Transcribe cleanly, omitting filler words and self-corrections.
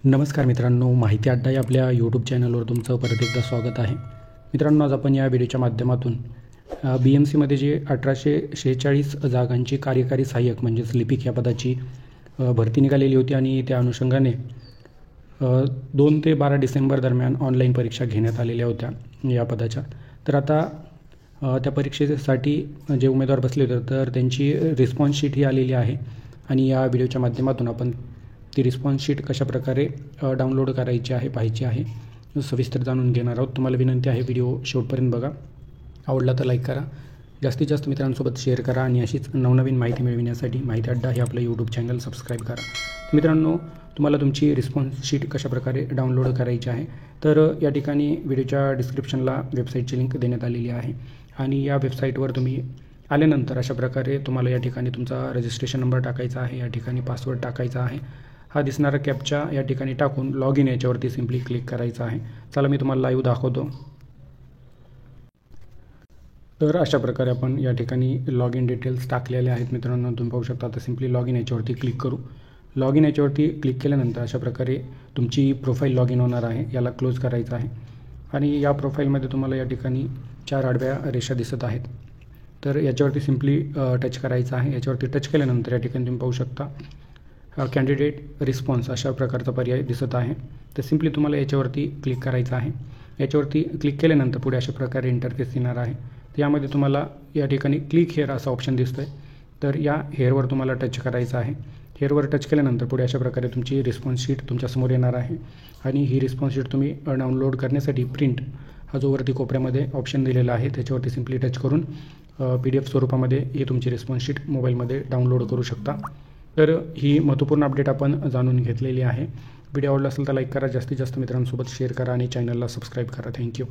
नमस्कार मित्रांनो, माहिती अड्डा या आपल्या यूट्यूब चॅनलवर तुमचं परत एकदा स्वागत आहे. मित्रांनो, आज आपण या व्हिडिओच्या माध्यमातून BMCमध्ये जे 1846 जागांची कार्यकारी सहाय्यक म्हणजेच लिपिक या पदाची भरती निघालेली होती आणि त्या अनुषंगाने 2 ते 12 डिसेंबर दरम्यान ऑनलाईन परीक्षा घेण्यात आलेल्या होत्या या पदाच्या. तर आता त्या परीक्षेसाठी जे उमेदवार बसले होते तर त्यांची रिस्पॉन्स शीट ही आलेली आहे आणि या व्हिडिओच्या माध्यमातून आपण ती रिस्पॉन्स शीट कशाप्रकारे डाउनलोड करायची आहे, पाहायची आहे, सविस्तर जाणून घेणार आहोत. तुम्हाला विनंती आहे, व्हिडिओ शेवटपर्यंत बघा. आवडला तर लाईक करा, जास्तीत जास्त मित्रांसोबत शेअर करा आणि अशीच नवनवीन माहिती मिळविण्यासाठी माहिती अड्डा हे आपलं यूट्यूब चॅनल सबस्क्राईब करा. मित्रांनो, तुम्हाला तुमची रिस्पॉन्स शीट कशाप्रकारे डाउनलोड करायची आहे तर या ठिकाणी व्हिडिओच्या डिस्क्रिप्शनला वेबसाईटची लिंक देण्यात आलेली आहे आणि या वेबसाईटवर तुम्ही आल्यानंतर अशा प्रकारे तुम्हाला या ठिकाणी तुमचा रजिस्ट्रेशन नंबर टाकायचा आहे, या ठिकाणी पासवर्ड टाकायचा आहे. हा दिसणारा कॅप्चा या ठिकाणी टाकून लॉग इन याच्यावरती सिम्पली क्लिक करायचं आहे. चला मी तुम्हाला लाईव्ह दाखवतो. तर अशा प्रकारे आपण या ठिकाणी लॉग इन डिटेल्स टाकलेले आहेत. मित्रांनो, तुम्ही पाहू शकता. आता सिम्पली लॉग इन याच्यावरती क्लिक करू. लॉग इन याच्यावरती क्लिक केल्यानंतर अशा प्रकारे तुमची प्रोफाईल लॉग इन होणार आहे. याला क्लोज करायचं आहे आणि या प्रोफाईलमध्ये तुम्हाला या ठिकाणी 4 आडव्या रेषा दिसत आहेत. तर याच्यावरती सिम्पली टच करायचं आहे. याच्यावरती टच केल्यानंतर या ठिकाणी तुम्ही पाहू शकता कॅन्डिडेट रिस्पॉन्स अशा प्रकारचा पर्याय दिसत आहे. तर सिम्पली तुम्हाला याच्यावरती क्लिक करायचं आहे. याच्यावरती क्लिक केल्यानंतर पुढे अशा प्रकारे इंटरफेस येणार आहे. तर यामध्ये तुम्हाला या ठिकाणी क्लिक हेअर असा ऑप्शन दिसतो आहे. तर या हेअरवर तुम्हाला टच करायचं आहे. हेअरवर टच केल्यानंतर पुढे अशा प्रकारे तुमची रिस्पॉन्स शीट तुमच्यासमोर येणार आहे आणि ही रिस्पॉन्स शीट तुम्ही डाउनलोड करण्यासाठी प्रिंट हा जो वरती कोपऱ्यामध्ये ऑप्शन दिलेला आहे त्याच्यावरती सिम्पली टच करून PDF स्वरूपामध्ये ही तुमची रिस्पॉन्स शीट मोबाईलमध्ये डाउनलोड करू शकता. तर ही महत्त्वपूर्ण अपडेट आपण जाणून घेतलेली आहे. व्हिडिओ आवडला असेल तर लाईक करा, जास्तीत जास्त मित्रांसोबत शेअर करा आणि चॅनलला सबस्क्राईब करा. थँक्यू.